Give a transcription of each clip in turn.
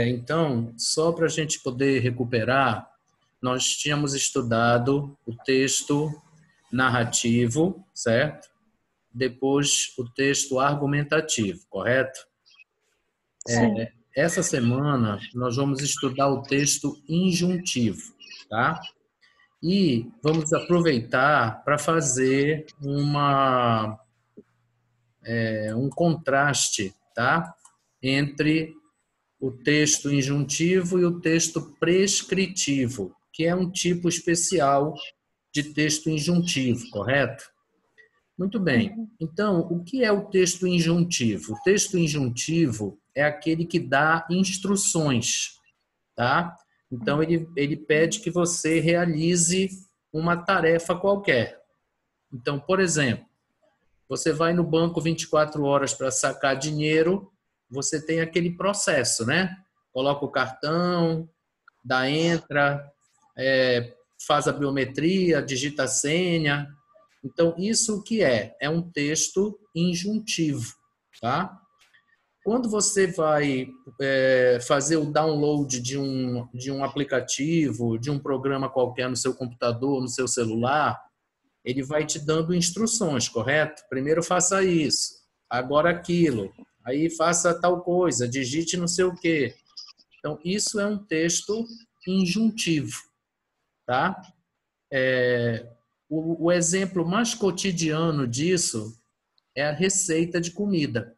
Então, só para a gente poder recuperar, nós tínhamos estudado o texto narrativo, certo? Depois o texto argumentativo, correto? Sim. Essa semana nós vamos estudar o texto injuntivo, tá? E vamos aproveitar para fazer um contraste, tá? Entre o texto injuntivo e o texto prescritivo, que é um tipo especial de texto injuntivo, correto? Muito bem. Uhum. Então, o que é o texto injuntivo? O texto injuntivo é aquele que dá instruções, tá? Então, ele pede que você realize uma tarefa qualquer. Então, por exemplo, você vai no banco 24 horas para sacar dinheiro, você tem aquele processo, né? Coloca o cartão, entra, faz a biometria, digita a senha. Então, isso o que é? É um texto injuntivo, tá? Quando você vai fazer o download de um aplicativo, de um programa qualquer no seu computador, no seu celular, ele vai te dando instruções, correto? Primeiro faça isso, agora aquilo, aí faça tal coisa, digite não sei o quê. Então, isso é um texto injuntivo, tá? O exemplo mais cotidiano disso é a receita de comida.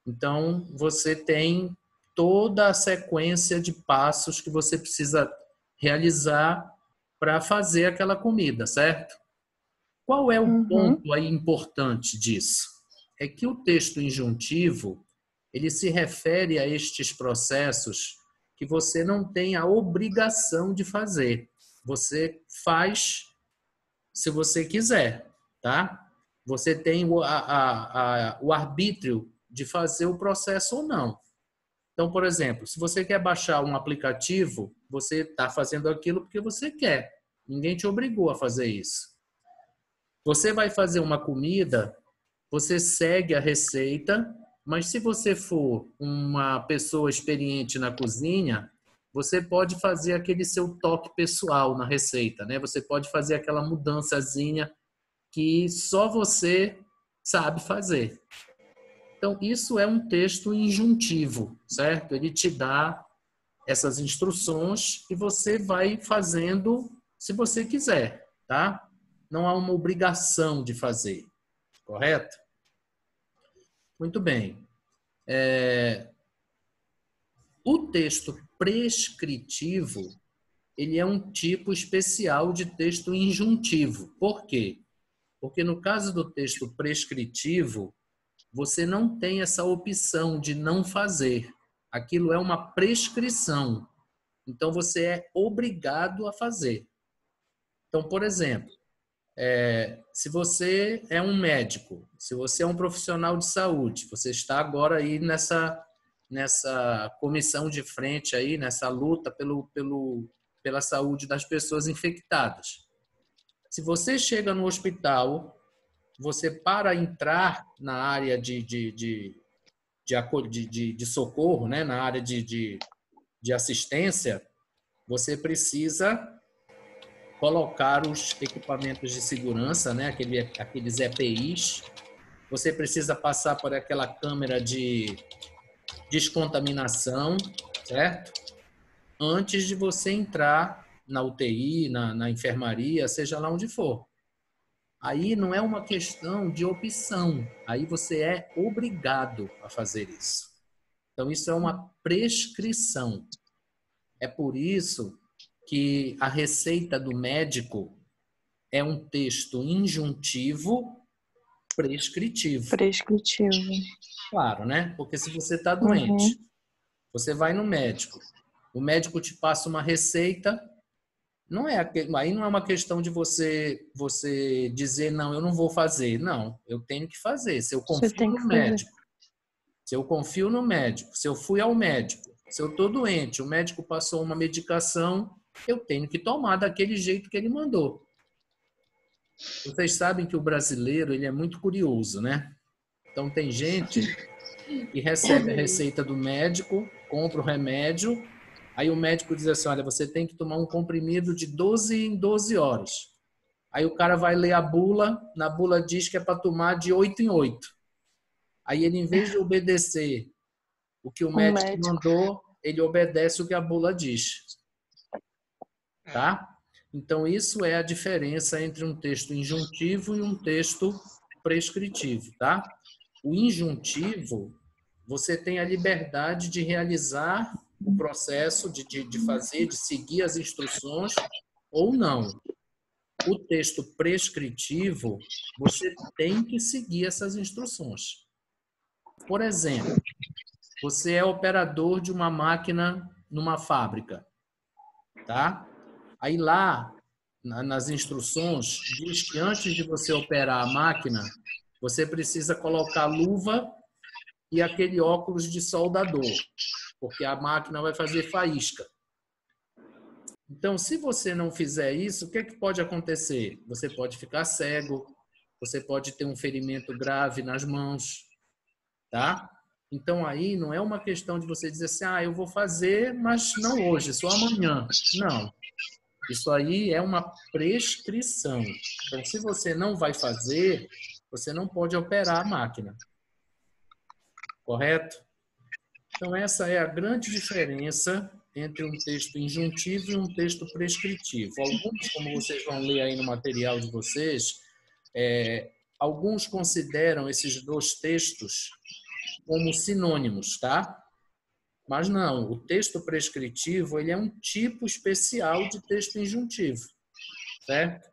Então, você tem toda a sequência de passos que você precisa realizar para fazer aquela comida, certo? Qual é o Uhum. ponto aí importante disso? É que o texto injuntivo, ele se refere a estes processos que você não tem a obrigação de fazer. Você faz se você quiser, tá? Você tem o arbítrio de fazer o processo ou não. Então, por exemplo, se você quer baixar um aplicativo, você está fazendo aquilo porque você quer. Ninguém te obrigou a fazer isso. Você vai fazer uma comida, você segue a receita, mas se você for uma pessoa experiente na cozinha, você pode fazer aquele seu toque pessoal na receita, né? Você pode fazer aquela mudançazinha que só você sabe fazer. Então, isso é um texto injuntivo, certo? Ele te dá essas instruções e você vai fazendo se você quiser, tá? Não há uma obrigação de fazer, correto? Muito bem. O texto prescritivo, ele é um tipo especial de texto injuntivo. Por quê? Porque no caso do texto prescritivo, você não tem essa opção de não fazer. Aquilo é uma prescrição. Então, você é obrigado a fazer. Então, por exemplo, se você é um médico, se você é um profissional de saúde, você está agora aí nessa comissão de frente aí, nessa luta pela saúde das pessoas infectadas. Se você chega no hospital, você para entrar na área de socorro, né, na área de assistência, você precisa colocar os equipamentos de segurança, né, aqueles EPIs. Você precisa passar por aquela câmera de descontaminação, certo? Antes de você entrar na UTI, na enfermaria, seja lá onde for. Aí não é uma questão de opção, aí você é obrigado a fazer isso. Então, isso é uma prescrição. É por isso que a receita do médico é um texto injuntivo prescritivo. Prescritivo. Claro, né? Porque se você está doente, Uhum. você vai no médico, o médico te passa uma receita, aí não é uma questão de você dizer, não, eu não vou fazer. Não, eu tenho que fazer. Se eu Você confio tem no que fazer. médico, se eu confio no médico, se eu fui ao médico, se eu estou doente, o médico passou uma medicação, eu tenho que tomar daquele jeito que ele mandou. Vocês sabem que o brasileiro ele é muito curioso, né? Então tem gente e recebe a receita do médico, compra o remédio, aí o médico diz assim, olha, você tem que tomar um comprimido de 12 em 12 horas. Aí o cara vai ler a bula, na bula diz que é para tomar de 8 em 8. Aí ele, em vez de obedecer o que o médico mandou, ele obedece o que a bula diz. Tá? Então, isso é a diferença entre um texto injuntivo e um texto prescritivo, tá? O injuntivo, você tem a liberdade de realizar o processo, de fazer, de seguir as instruções ou não. O texto prescritivo, você tem que seguir essas instruções. Por exemplo, você é operador de uma máquina numa fábrica, tá? Aí lá, nas instruções, diz que antes de você operar a máquina, você precisa colocar luva e aquele óculos de soldador, porque a máquina vai fazer faísca. Então, se você não fizer isso, o que pode acontecer? Você pode ficar cego, você pode ter um ferimento grave nas mãos, tá? Então, aí não é uma questão de você dizer assim, eu vou fazer, mas não hoje, só amanhã. Não. Isso aí é uma prescrição. Então, se você não vai fazer, você não pode operar a máquina. Correto? Então, essa é a grande diferença entre um texto injuntivo e um texto prescritivo. Alguns, como vocês vão ler aí no material de vocês, alguns consideram esses dois textos como sinônimos, tá? Mas não, o texto prescritivo ele é um tipo especial de texto injuntivo, certo?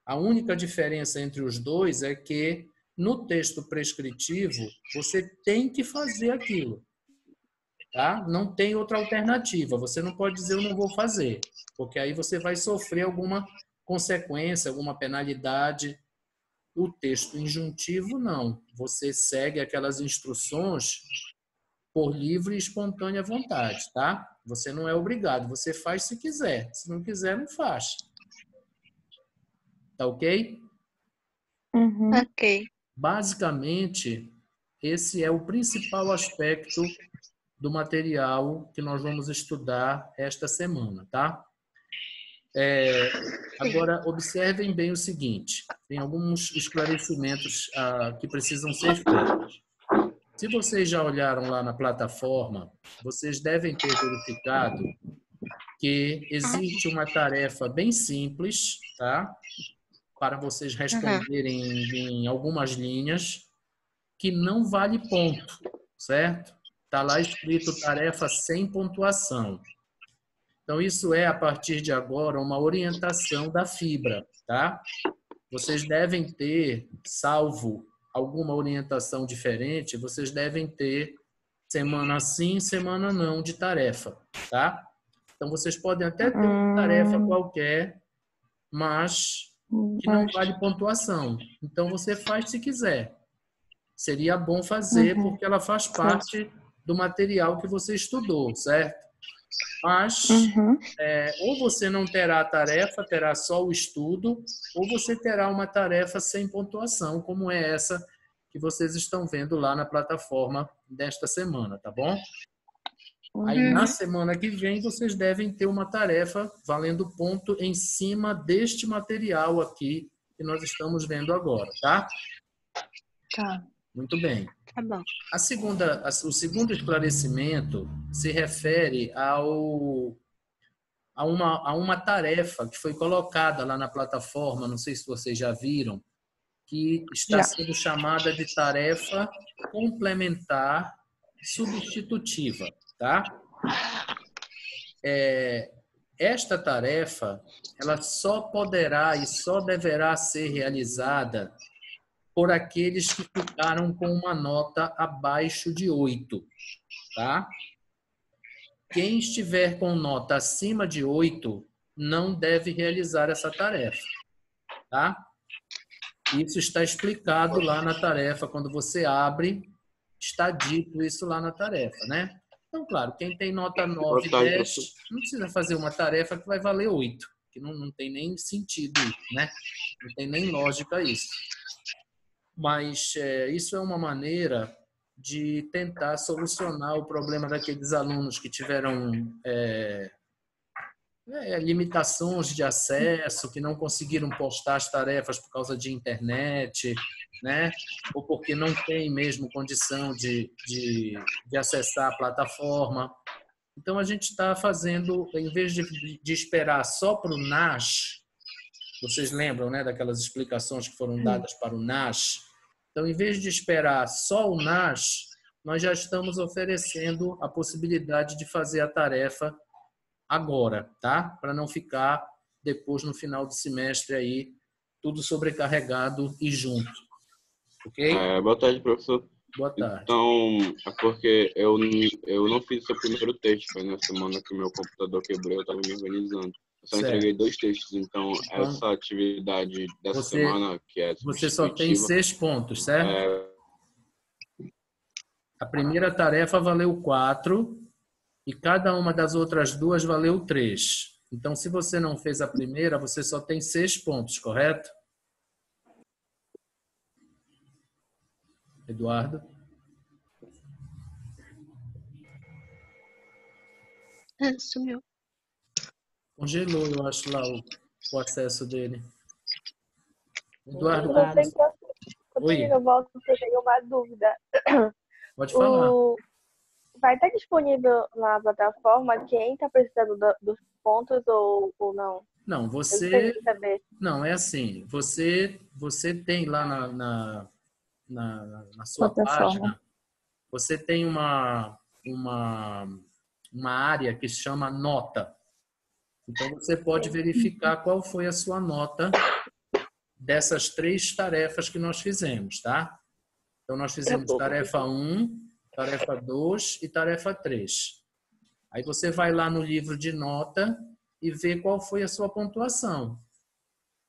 A única diferença entre os dois é que no texto prescritivo você tem que fazer aquilo, tá? Não tem outra alternativa. Você não pode dizer eu não vou fazer, porque aí você vai sofrer alguma consequência, alguma penalidade. O texto injuntivo não. Você segue aquelas instruções por livre e espontânea vontade, tá? Você não é obrigado, você faz se quiser. Se não quiser, não faz. Tá ok? Uhum. Ok. Basicamente, esse é o principal aspecto do material que nós vamos estudar esta semana, tá? Agora, observem bem o seguinte, tem alguns esclarecimentos que precisam ser feitos. Se vocês já olharam lá na plataforma, vocês devem ter verificado que existe uma tarefa bem simples, tá? Para vocês responderem em algumas linhas, que não vale ponto, certo? Está lá escrito tarefa sem pontuação. Então, isso é, a partir de agora, uma orientação da Fibra, tá? Vocês devem ter, salvo alguma orientação diferente, vocês devem ter semana sim, semana não de tarefa, tá? Então, vocês podem até ter uma tarefa qualquer, mas que não vale pontuação. Então, você faz se quiser. Seria bom fazer, porque ela faz parte do material que você estudou, certo? Mas, ou você não terá a tarefa, terá só o estudo, ou você terá uma tarefa sem pontuação, como é essa que vocês estão vendo lá na plataforma desta semana, tá bom? Aí, na semana que vem, vocês devem ter uma tarefa valendo ponto em cima deste material aqui que nós estamos vendo agora, tá? Tá. Muito bem. Tá bom. O segundo esclarecimento se refere a uma tarefa que foi colocada lá na plataforma, não sei se vocês já viram, que está sendo chamada de tarefa complementar substitutiva, tá? Esta tarefa, ela só poderá e só deverá ser realizada por aqueles que ficaram com uma nota abaixo de 8, tá? Quem estiver com nota acima de 8 não deve realizar essa tarefa, tá? Isso está explicado lá na tarefa. Quando você abre, está dito isso lá na tarefa, né? Então, claro, quem tem nota 9, 10, não precisa fazer uma tarefa que vai valer 8, que não tem nem sentido isso, né? Não tem nem lógica isso. Mas isso é uma maneira de tentar solucionar o problema daqueles alunos que tiveram limitações de acesso, que não conseguiram postar as tarefas por causa de internet, né? Ou porque não tem mesmo condição de acessar a plataforma. Então, a gente está fazendo, em vez de esperar só para o NAS, vocês lembram, né, daquelas explicações que foram dadas para o NAS? Então, em vez de esperar só o NAS, nós já estamos oferecendo a possibilidade de fazer a tarefa agora, tá? Para não ficar depois no final do semestre aí tudo sobrecarregado e junto, ok? Boa tarde, professor. Boa tarde. Então, é porque eu não fiz o seu primeiro texto, foi na semana que o meu computador quebrou, eu estava me organizando. Eu só entreguei 2 textos, então essa atividade dessa semana, que é você só tem 6 pontos, certo? A primeira tarefa valeu 4 e cada uma das outras 2 valeu 3. Então, se você não fez a primeira, você só tem 6 pontos, correto? Eduardo? Sumiu. Congelou, eu acho, lá o acesso dele. Eduardo, Oi. Eu volto porque eu tenho uma dúvida. Pode falar. Vai estar disponível na plataforma quem está precisando dos pontos ou não? Não, não, é assim, você tem lá na sua página, você tem uma área que se chama nota. Então, você pode verificar qual foi a sua nota dessas 3 tarefas que nós fizemos, tá? Então, nós fizemos tarefa 1, tarefa 2 e tarefa 3. Aí você vai lá no livro de nota e vê qual foi a sua pontuação.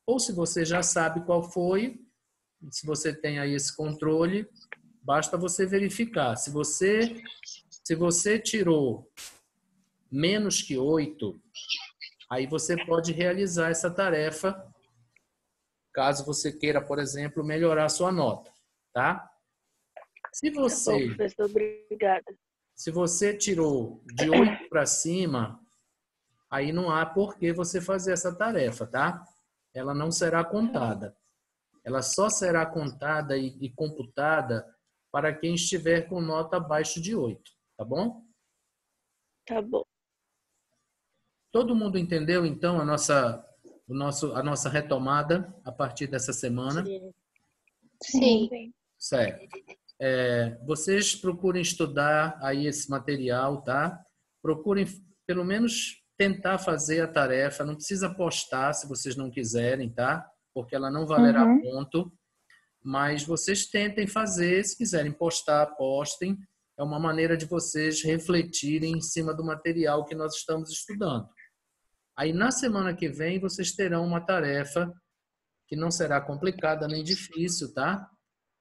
Ou se você já sabe qual foi, se você tem aí esse controle, basta você verificar. Se você tirou menos que 8, aí você pode realizar essa tarefa, caso você queira, por exemplo, melhorar a sua nota, tá? Se você tirou de 8 para cima, aí não há por que você fazer essa tarefa, tá? Ela não será contada. Ela só será contada e computada para quem estiver com nota abaixo de 8, tá bom? Tá bom. Todo mundo entendeu, então, a nossa retomada a partir dessa semana? Sim. Certo. Vocês procurem estudar aí esse material, tá? Procurem, pelo menos, tentar fazer a tarefa. Não precisa postar se vocês não quiserem, tá? Porque ela não valerá ponto. Mas vocês tentem fazer. Se quiserem postar, postem. É uma maneira de vocês refletirem em cima do material que nós estamos estudando. Aí, na semana que vem, vocês terão uma tarefa que não será complicada nem difícil, tá?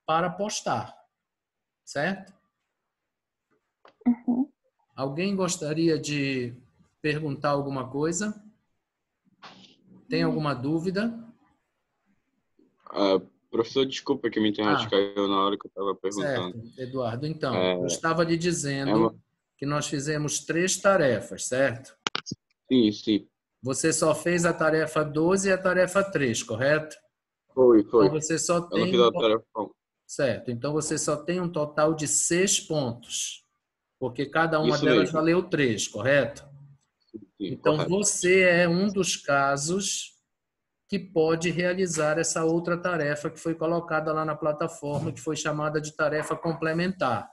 Para postar. Certo? Alguém gostaria de perguntar alguma coisa? Tem alguma dúvida? Professor, desculpa que minha internet caiu na hora que eu estava perguntando. Certo, Eduardo. Então, eu estava lhe dizendo que nós fizemos 3 tarefas, certo? Sim, sim. Você só fez a tarefa 12 e a tarefa 3, correto? Foi. Então, você só Eu não fiz a tarefa. Certo. Então, você só tem um total de 6 pontos. Porque cada uma Isso delas mesmo. valeu 3, correto? Sim, Então, correto. você é um dos casos que pode realizar essa outra tarefa que foi colocada lá na plataforma, que foi chamada de tarefa complementar.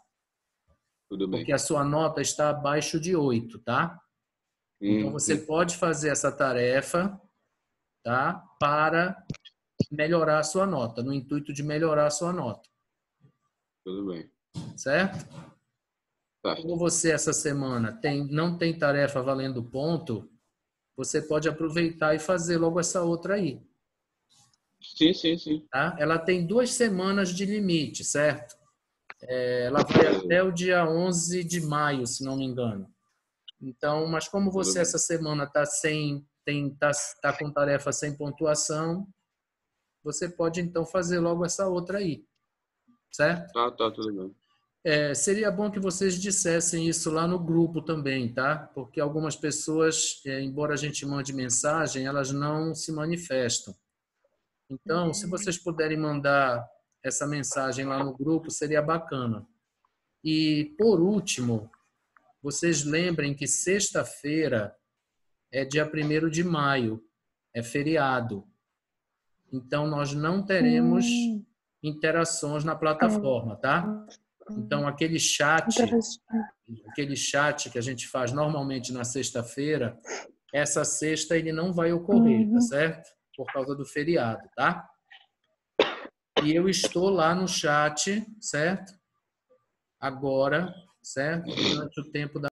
Tudo bem. Porque a sua nota está abaixo de 8, tá? Então, você pode fazer essa tarefa, tá? Para melhorar a sua nota, no intuito de melhorar a sua nota. Tudo bem. Certo? Tá. Como você, essa semana, não tem tarefa valendo ponto, você pode aproveitar e fazer logo essa outra aí. Sim. Tá? Ela tem 2 semanas de limite, certo? Ela vai até o dia 11 de maio, se não me engano. Então, mas como você essa semana está com tarefa sem pontuação, você pode então fazer logo essa outra aí, certo? Tá, tudo bem. Seria bom que vocês dissessem isso lá no grupo também, tá? Porque algumas pessoas, embora a gente mande mensagem, elas não se manifestam. Então, se vocês puderem mandar essa mensagem lá no grupo, seria bacana. E, por último, vocês lembrem que sexta-feira é dia 1º de maio, é feriado. Então, nós não teremos interações na plataforma, tá? Então, aquele chat que a gente faz normalmente na sexta-feira, essa sexta ele não vai ocorrer, tá certo? Por causa do feriado, tá? E eu estou lá no chat, certo? Agora, certo? Durante o tempo da